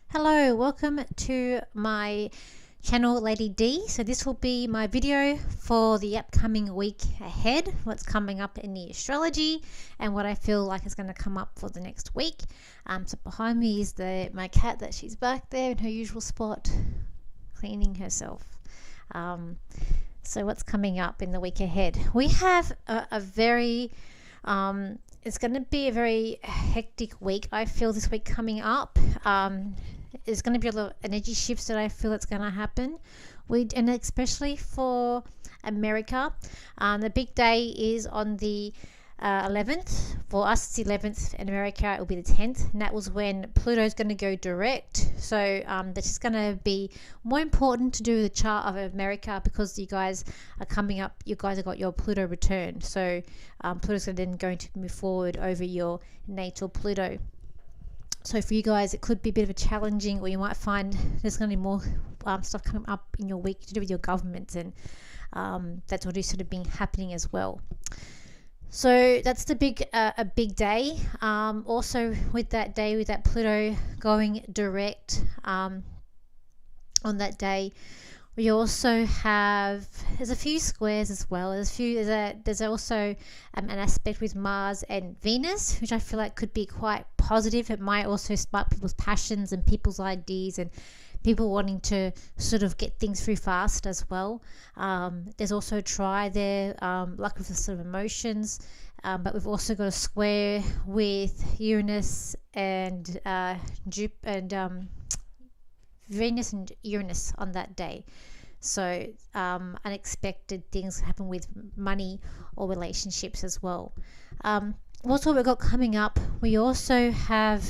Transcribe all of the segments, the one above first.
Hello, welcome to my channel Lady D. So this will be my video for the upcoming week ahead, what's coming up in the astrology and what I feel like is going to come up for the next week. So behind me is my cat that she's back there in her usual spot cleaning herself. So what's coming up in the week ahead? We have a very it's going to be a very hectic week. I feel this week coming up. There's going to be a lot of energy shifts that I feel it's going to happen. And especially for America, the big day is on the 11th. For us, it's the 11th. In America, it will be the 10th. And that was when Pluto is going to go direct. So that's just going to be more important to do the chart of America because you guys are coming up. You guys have got your Pluto return. So Pluto's then going to move forward over your natal Pluto. So for you guys, it could be a bit of a challenging, or you might find there's going to be more stuff coming up in your week to do with your government, and that's what is sort of been happening as well. So that's the a big day. Also with that day, with that Pluto going direct on that day, we also have, there's a few squares as well. There's also an aspect with Mars and Venus, which I feel like could be quite positive. It might also spark people's passions and people's ideas and people wanting to sort of get things through fast as well. There's also a try there, like with the sort of emotions, but we've also got a square with Uranus and Venus and Uranus on that day. So unexpected things happen with money or relationships as well. Also, we've got coming up, we also have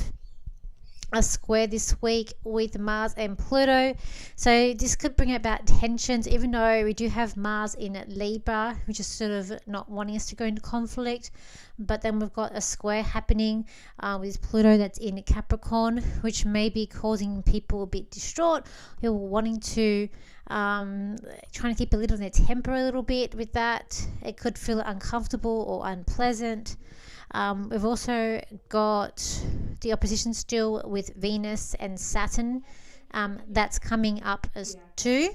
a square this week with Mars and Pluto. So this could bring about tensions, even though we do have Mars in Libra, which is sort of not wanting us to go into conflict. But then we've got a square happening with Pluto that's in Capricorn, which may be causing people a bit distraught, who are wanting to trying to keep a little on their temper a little bit with that. It could feel uncomfortable or unpleasant. We've also got the opposition still with Venus and Saturn. That's coming up as too.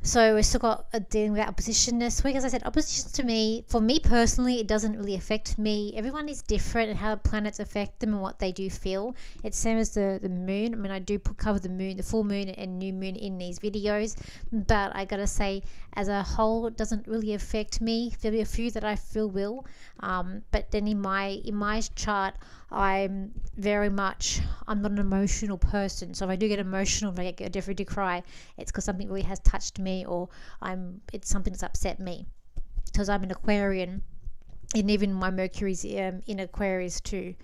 So we've still got dealing with that opposition this week. As I said, opposition to me, for me personally, it doesn't really affect me. Everyone is different and how the planets affect them and what they do feel. It's same as the moon. I mean, I do cover the moon, the full moon and new moon in these videos, but I gotta say, as a whole, it doesn't really affect me. There'll be a few that I feel will, but then in my chart, I'm not an emotional person. So if I do get emotional, if I get a different cry, it's because something really has touched me, or it's something that's upset me. Because I'm an Aquarian, and even my Mercury's in Aquarius too.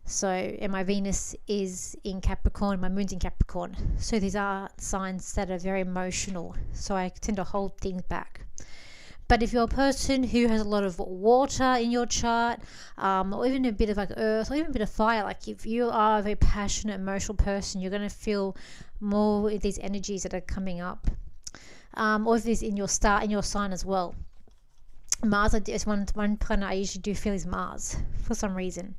So, and my Venus is in Capricorn, my moon's in Capricorn. So these are signs that are very emotional. So I tend to hold things back. But if you're a person who has a lot of water in your chart, or even a bit of like earth, or even a bit of fire, like if you are a very passionate, emotional person, you're going to feel more with these energies that are coming up. Or if it's in your sign as well. Mars is one planet I usually do feel is Mars for some reason.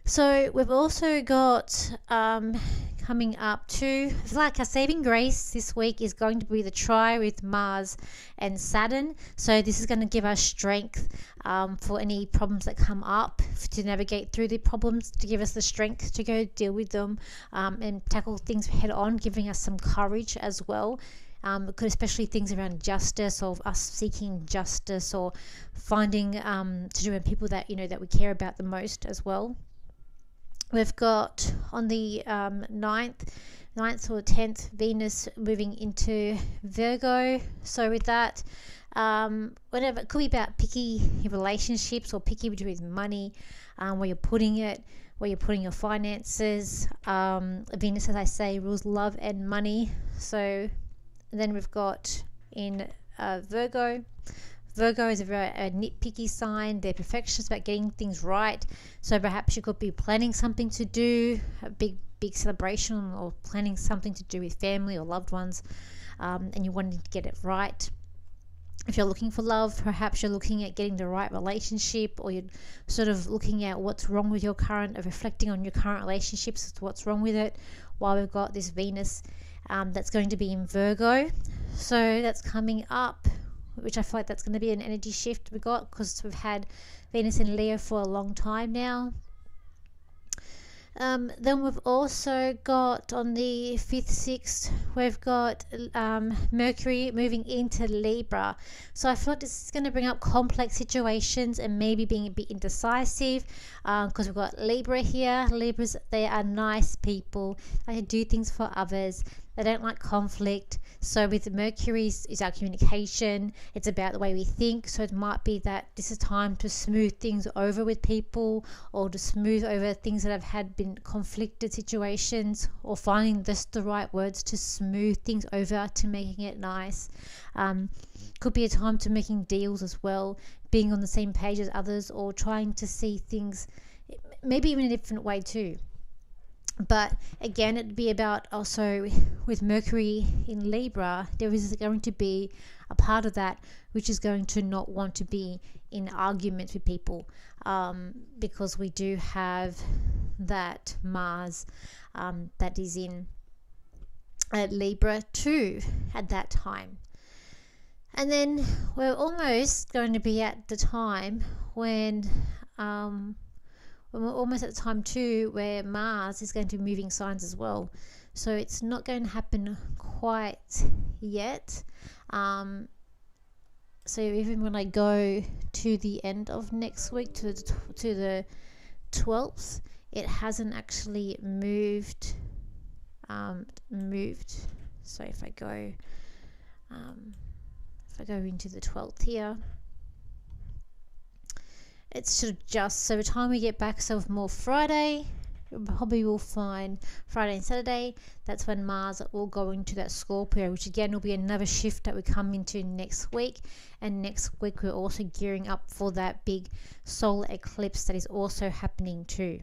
So we've also got coming up too, I feel like our saving grace this week is going to be the try with Mars and Saturn. So this is going to give us strength for any problems that come up, to navigate through the problems, to give us the strength to go deal with them and tackle things head on, giving us some courage as well. Especially things around justice, or us seeking justice, or finding to do with people that that we care about the most as well. We've got on the 9th or 10th, Venus moving into Virgo. So with that, whatever, it could be about picky relationships, or picky with money, where you're putting it, where you're putting your finances. Venus, as I say, rules love and money. So then we've got in Virgo. Virgo is a very nitpicky sign. They're perfectionists about getting things right. So perhaps you could be planning something to do, a big celebration, or planning something to do with family or loved ones, and you're wanting to get it right. if you're looking for love, perhaps you're looking at getting the right relationship, or you're sort of looking at what's wrong with your current, or reflecting on your current relationships, what's wrong with it, while we've got this Venus that's going to be in Virgo. So that's coming up, which I feel like that's going to be an energy shift we got, because we've had Venus in Leo for a long time now. Then we've also got on the 5th, 6th, we've got Mercury moving into Libra. So I feel like this is going to bring up complex situations and maybe being a bit indecisive, because we've got Libra here. Libras, they are nice people. They do things for others. They don't like conflict. So with Mercury is our communication. It's about the way we think. So it might be that this is time to smooth things over with people, or to smooth over things that have been conflicted situations, or finding just the right words to smooth things over, to making it nice. Could be a time to making deals as well, being on the same page as others, or trying to see things maybe even a different way too. But again, it'd be about also with Mercury in Libra, there is going to be a part of that which is going to not want to be in arguments with people, because we do have that Mars that is in Libra too at that time. And then we're almost going to be at the time when we're almost at the time too where Mars is going to be moving signs as well. So it's not going to happen quite yet. So even when I go to the end of next week, to the 12th, it hasn't actually moved. So if I go into the 12th here, it's sort of just, so by the time we get back, so more Friday, probably we'll find Friday and Saturday, that's when Mars will go into that Scorpio, which again will be another shift that we come into next week. And next week we're also gearing up for that big solar eclipse that is also happening too.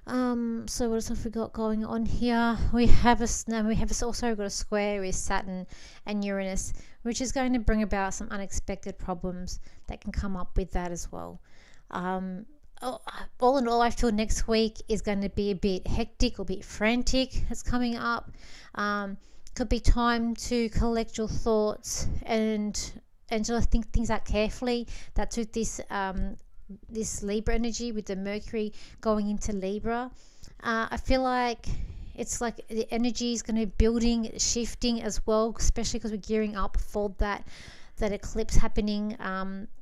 So what else have we got going on here? We have also got a square with Saturn and Uranus, which is going to bring about some unexpected problems that can come up with that as well. All in all, I feel next week is going to be a bit hectic or a bit frantic. It's coming up. Could be time to collect your thoughts and to think things out carefully. That's with this Libra energy, with the Mercury going into Libra. I feel like it's like the energy is going to be building, shifting as well, especially because we're gearing up for that eclipse happening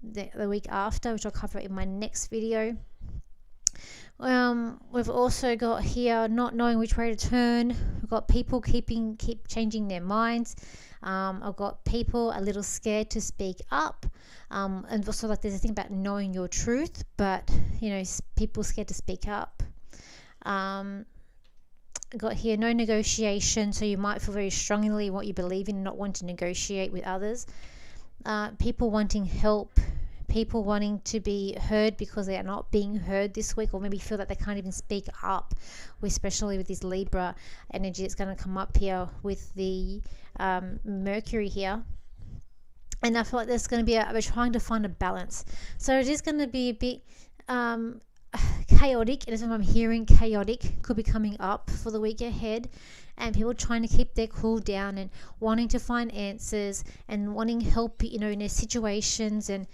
the week after, which I'll cover in my next video. We've also got here not knowing which way to turn. We've got people keep changing their minds. I've got people a little scared to speak up, and also like there's a thing about knowing your truth, but people scared to speak up. Got here no negotiation, so you might feel very strongly what you believe in, not want to negotiate with others. People wanting help, people wanting to be heard because they are not being heard this week, or maybe feel that they can't even speak up, especially with this Libra energy that's going to come up here with the Mercury here. And I feel like there's going to be we're trying to find a balance. So it is going to be a bit chaotic, and as I'm hearing, chaotic could be coming up for the week ahead, and people trying to keep their cool down and wanting to find answers and wanting help, in their situations, and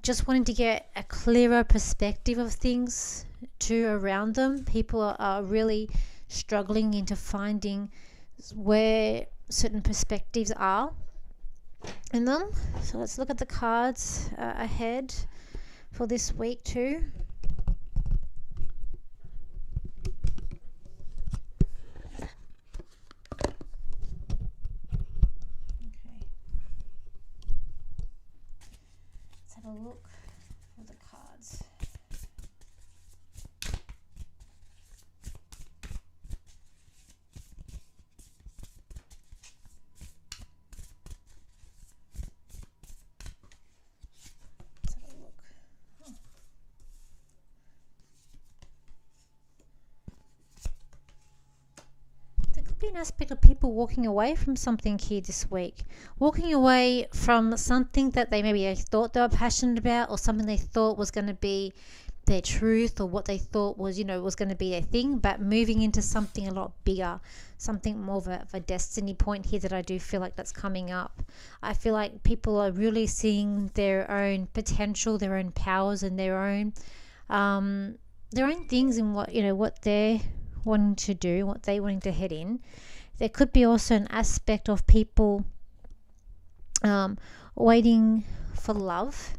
just wanting to get a clearer perspective of things too around them. People are really struggling into finding where certain perspectives are in them. So let's look at the cards ahead for this week too. A look for the cards. Let's have a look. be an aspect of people walking away from something here this week, walking away from something that they maybe thought they were passionate about, or something they thought was going to be their truth, or what they thought was, was going to be their thing, but moving into something a lot bigger, something more of a destiny point here that I do feel like that's coming up. I feel like people are really seeing their own potential, their own powers, and their own things in what they're wanting to do, what they're wanting to head in. There could be also an aspect of people waiting for love.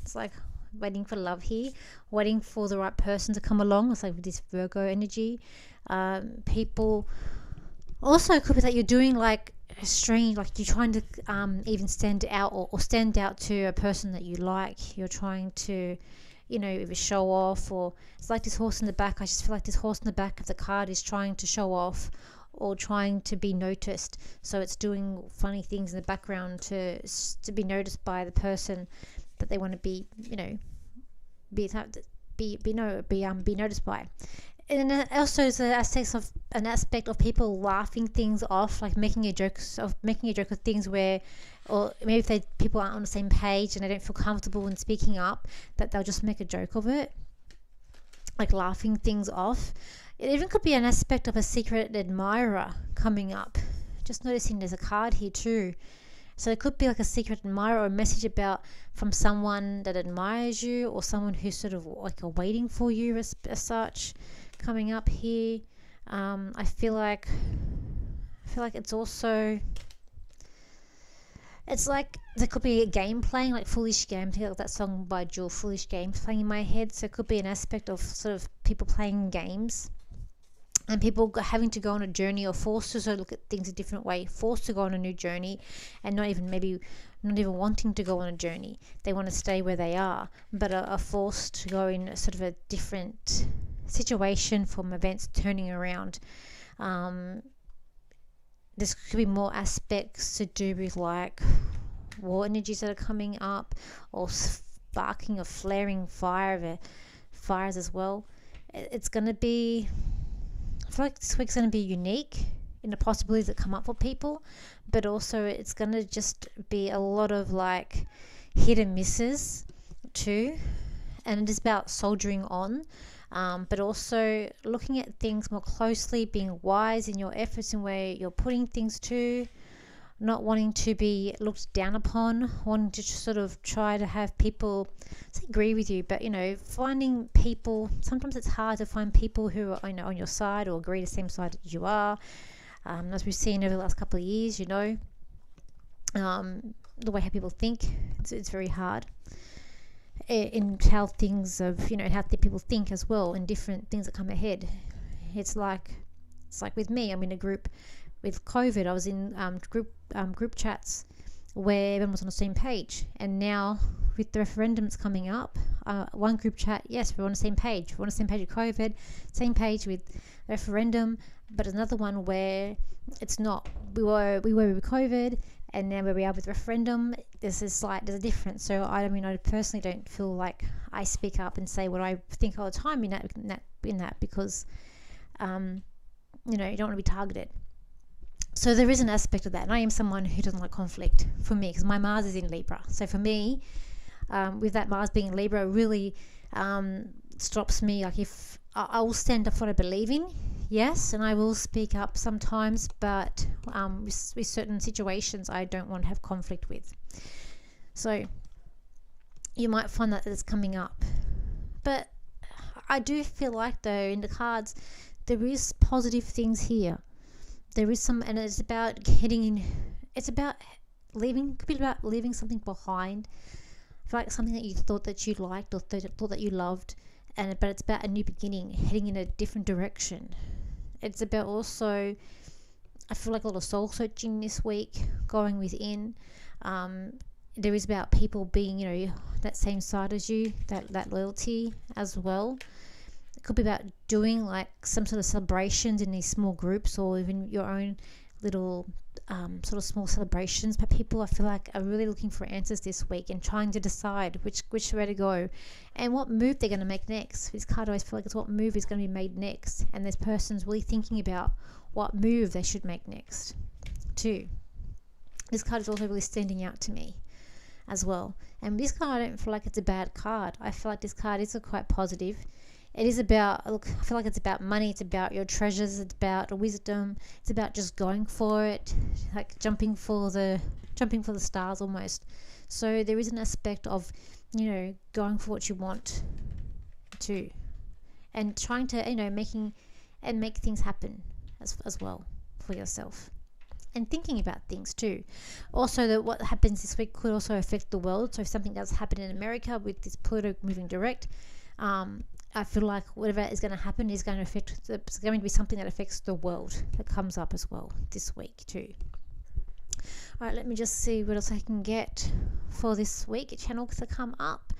It's like waiting for love here, waiting for the right person to come along. It's like this Virgo energy. People also, could be that you're doing like a strange, like you're trying to even stand out, or stand out to a person that you like. You're trying to either show off, or it's like this horse in the back. I just feel like this horse in the back of the card is trying to show off, or trying to be noticed. So it's doing funny things in the background to be noticed by the person that they want to be noticed by. And then also is an aspect of people laughing things off, like making a joke of things where, or maybe if people aren't on the same page and they don't feel comfortable in speaking up, that they'll just make a joke of it, like laughing things off. It even could be an aspect of a secret admirer coming up. Just noticing there's a card here too. So it could be like a secret admirer, or a message from someone that admires you, or someone who's sort of like waiting for you as such, coming up here. I feel like it's also, it's like there could be a game playing, like Foolish Games, like that song by Jewel, Foolish Games, playing in my head. So it could be an aspect of sort of people playing games, and people having to go on a journey, or forced to sort of look at things a different way, forced to go on a new journey, and not even wanting to go on a journey. They want to stay where they are, but are forced to go in sort of a different situation from events turning around. This could be more aspects to do with like war energies that are coming up, or sparking or flaring fires as well. It's going to be, I feel like this week's going to be unique in the possibilities that come up for people, but also it's going to just be a lot of like hit and misses too, and it is about soldiering on, but also looking at things more closely, being wise in your efforts and where you're putting things to, not wanting to be looked down upon, wanting to sort of try to have people agree with you, but finding people, sometimes it's hard to find people who are on your side, or agree the same side as you are, as we've seen over the last couple of years. The way how people think, it's very hard in how things how people think as well, and different things that come ahead. It's like with me, I'm in a group with COVID. I was in group chats where everyone was on the same page, and now with the referendums coming up, one group chat, yes, we're on the same page. We're on the same page with COVID, same page with referendum, but another one where it's not. We were with COVID, and now where we are with referendum, there's a difference. So I personally don't feel like I speak up and say what I think all the time in that because you don't want to be targeted. So there is an aspect of that, and I am someone who doesn't like conflict, for me, because my Mars is in Libra. So for me, with that Mars being in Libra, really stops me. Like, if I will stand up for what I believe in, yes, and I will speak up sometimes, but with certain situations I don't want to have conflict with. So you might find that it's coming up, but I do feel like, though, in the cards there is positive things here. There is some, and it's about heading in. It's about leaving. Could be about leaving something behind. I feel like something that you thought that you liked, or thought that you loved, but it's about a new beginning, heading in a different direction. It's about also, I feel like, a lot of soul searching this week, going within. There is about people being, that same side as you, that loyalty as well. It could be about doing like some sort of celebrations in these small groups, or even your own little sort of small celebrations, but people I feel like are really looking for answers this week and trying to decide which way to go and what move they're going to make next. This card, I always feel like it's what move is going to be made next, and this person's really thinking about what move they should make next too. This card is also really standing out to me as well, and this card I don't feel like it's a bad card. I feel like this card is quite positive. It is about, look, I feel like it's about money, it's about your treasures, it's about wisdom, it's about just going for it, like jumping for the stars almost. So there is an aspect of, you know, going for what you want to, and trying to, you know, make things happen as well for yourself, and thinking about things too. Also, that what happens this week could also affect the world. So if something does happen in America with this Pluto moving direct, I feel like whatever is going to happen is going to affect, it's going to be something that affects the world that comes up as well this week too. All right, let me just see what else I can get for this week. Channel to come up.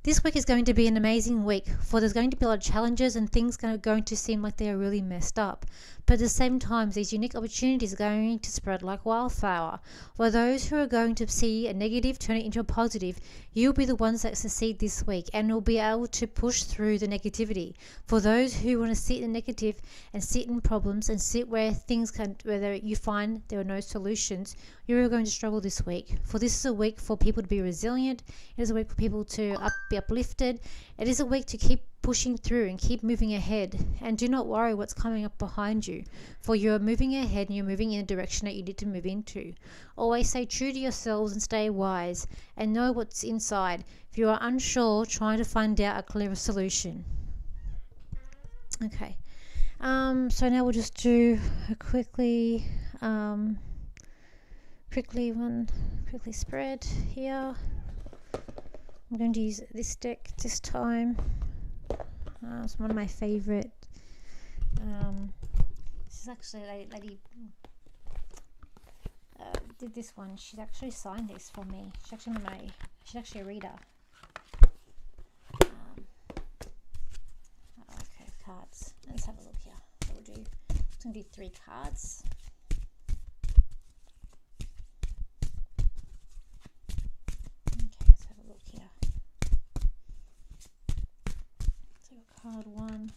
This week is going to be an amazing week, for there's going to be a lot of challenges and things are going to seem like they are really messed up. But at the same time, these unique opportunities are going to spread like wildfire. For those who are going to see a negative turn it into a positive, you'll be the ones that succeed this week and will be able to push through the negativity. For those who want to sit in negative and sit in problems and sit where where you find there are no solutions, you're going to struggle this week. For this is a week for people to be resilient. It is a week for people to be uplifted. It is a week to keep pushing through and keep moving ahead, and do not worry what's coming up behind you, for you're moving ahead and you're moving in a direction that you need to move into. Always stay true to yourselves and stay wise and know what's inside. If you are unsure, try to find out a clearer solution. Okay, so now we'll just do a quickly spread here. I'm going to use this deck this time. It's one of my favorite. This is actually a lady did this one. She's actually signed this for me. She's actually a reader. Okay, cards. Let's have a look here. So we'll do. It's going to be 3 cards. Card 1,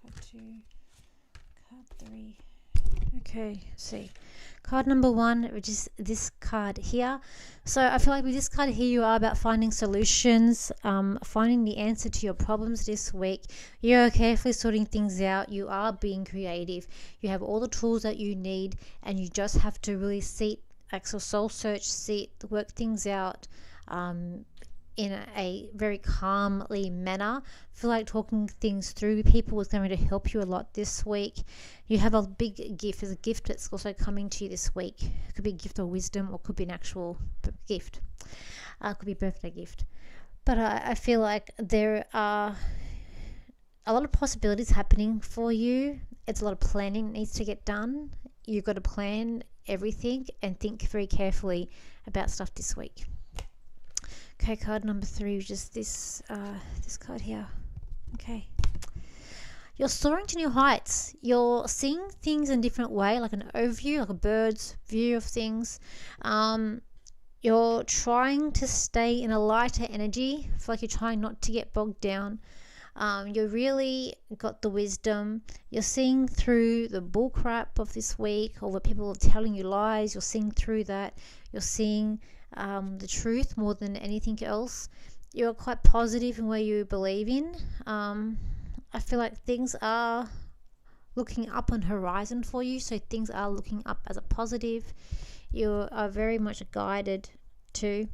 card 2, card 3. Okay, see. Card number 1, which is this card here. So I feel like with this card here, you are about finding solutions, finding the answer to your problems this week. You're carefully sorting things out. You are being creative. You have all the tools that you need, and you just have to really soul search, work things out. In a very calmly manner. I feel like talking things through with people is going to help you a lot this week. You have a big gift. There's a gift that's also coming to you this week. It could be a gift of wisdom, or could be an actual gift. It could be a birthday gift. But I feel like there are a lot of possibilities happening for you. It's a lot of planning that needs to get done. You've got to plan everything and think very carefully about stuff this week. Okay, card number 3, which is this card here. Okay. You're soaring to new heights. You're seeing things in a different way, like an overview, like a bird's view of things. You're trying to stay in a lighter energy. I feel like you're trying not to get bogged down. You really got the wisdom. You're seeing through the bullcrap of this week, or what people are telling you lies. You're seeing through that. You're seeing the truth more than anything else. You're quite positive in what you believe in. I feel like things are looking up on horizon for you, so things are looking up as a positive. You are very much guided too,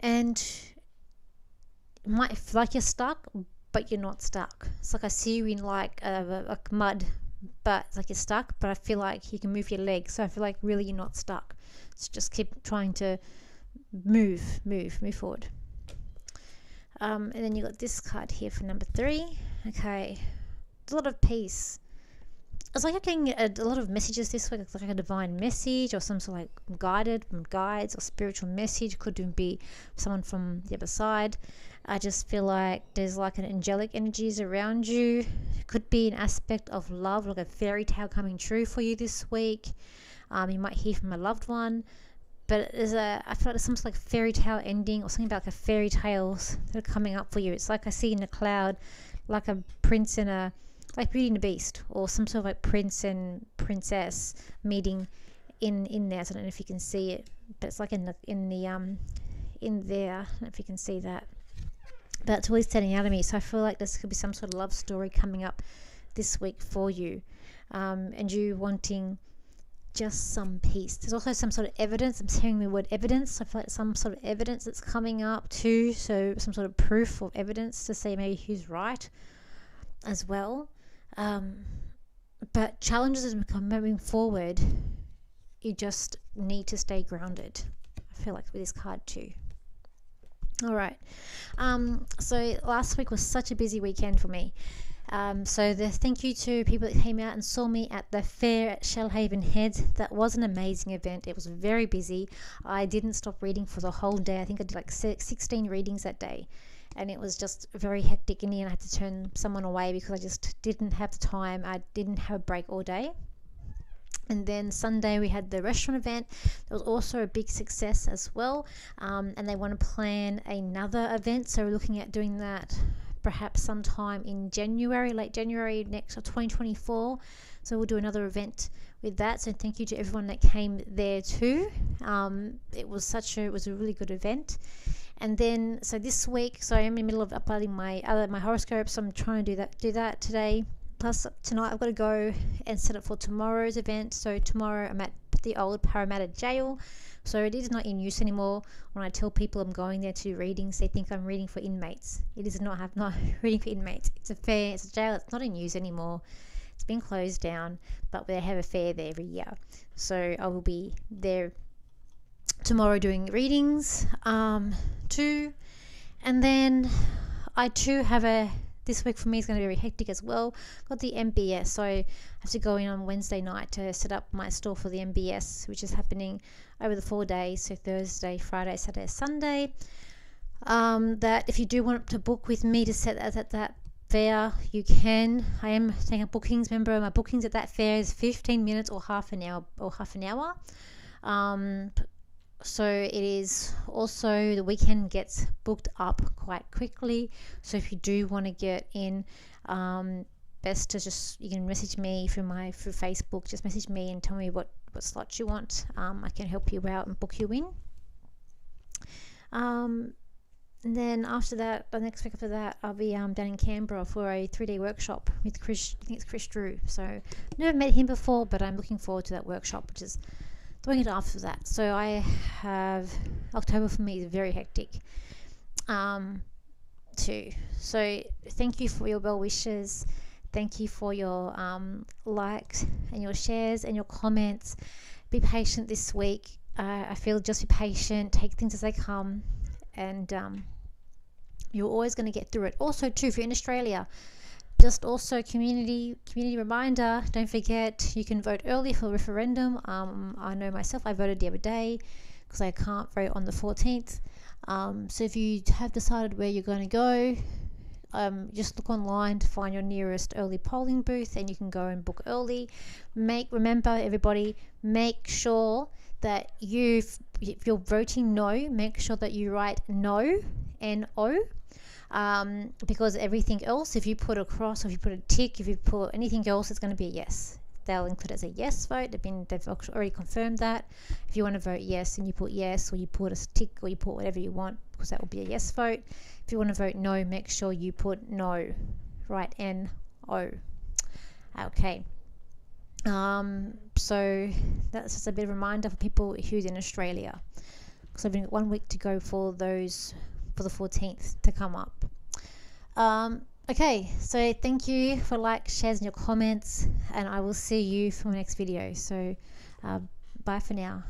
and it might feel like you're stuck, but you're not stuck. It's like I see you in like mud, but it's like you're stuck, but I feel like you can move your legs, so I feel like really you're not stuck. So just keep trying to move forward. And then you got this card here for number 3. Okay, a lot of peace. It's like I'm getting a lot of messages this week. It's like a divine message, or some sort of like guides or spiritual message. Could even be someone from the other side. I just feel like there's like an angelic energies around you. Could be an aspect of love, like a fairy tale coming true for you this week. You might hear from a loved one, but I feel like there's some sort of like fairy tale ending, or something about like a fairy tales that are coming up for you. It's like I see in a cloud, like a prince and a, like Beauty and the Beast, or some sort of like prince and princess meeting in there. So I don't know if you can see it, but it's like in there. I don't know if you can see that. That's really standing out to me. So I feel like this could be some sort of love story coming up this week for you, and you wanting just some peace. There's also some sort of evidence. I'm hearing the word evidence. I feel like some sort of evidence that's coming up too. So some sort of proof or evidence to say maybe who's right as well. But challenges as we come moving forward, you just need to stay grounded. I feel like with this card too. All right. So last week was such a busy weekend for me. So thank you to people that came out and saw me at the fair at Shellhaven Head. That was an amazing event. It was very busy. I didn't stop reading for the whole day. I think I did like 16 readings that day, and it was just very hectic. In the end, I had to turn someone away because I just didn't have the time. I didn't have a break all day. And then Sunday we had the restaurant event. That was also a big success as well, and they want to plan another event, so we're looking at doing that perhaps sometime in January, late January next, or 2024. So we'll do another event with that. So thank you to everyone that came there too. It was a really good event. And then so this week, so I'm in the middle of uploading my horoscopes. I'm trying to do that today. Plus tonight I've got to go and set up for tomorrow's event. So tomorrow I'm at the old Parramatta jail. So it is not in use anymore. When I tell people I'm going there to do readings, they think I'm reading for inmates. It is not reading for inmates. It's a fair, it's a jail. It's not in use anymore. It's been closed down, but they have a fair there every year. So I will be there tomorrow doing readings too. And then I too have this week for me is going to be very hectic as well. Got the MBS, so I have to go in on Wednesday night to set up my store for the MBS, which is happening over the 4 days, so Thursday, Friday, Saturday, Sunday. That if you do want to book with me to set at that fair, you can. I am taking bookings. Remember, my bookings at that fair is 15 minutes or half an hour. So it is also, the weekend gets booked up quite quickly. So if you do want to get in, best to you can message me through Facebook. Just message me and tell me what slots you want. I can help you out and book you in. And then after that, the next week after that, I'll be down in Canberra for a 3-day workshop with Chris. I think it's Chris Drew. So never met him before, but I'm looking forward to that workshop, which is doing it after that. So I have October for me is very hectic too. So thank you for your well wishes. Thank you for your likes and your shares and your comments. Be patient this week. I feel just be patient, take things as they come, and you're always going to get through it. Also too, if you're in Australia, just also community reminder, don't forget you can vote early for the referendum. I know myself, I voted the other day because I can't vote on the 14th. So if you have decided where you're going to go, just look online to find your nearest early polling booth, and you can go and book early. Remember everybody, make sure that if you're voting no, make sure that you write no, N-O. Because everything else, if you put a cross, or if you put a tick, if you put anything else, it's going to be a yes. They'll include it as a yes vote. They've already confirmed that. If you want to vote yes, and you put yes, or you put a tick, or you put whatever you want, because that will be a yes vote. If you want to vote no, make sure you put no. Write N-O. Okay. So that's just a bit of a reminder for people who's in Australia. So I've got 1 week to go for the 14th to come up. Okay, so thank you for likes, shares, and your comments, and I will see you for my next video. So bye for now.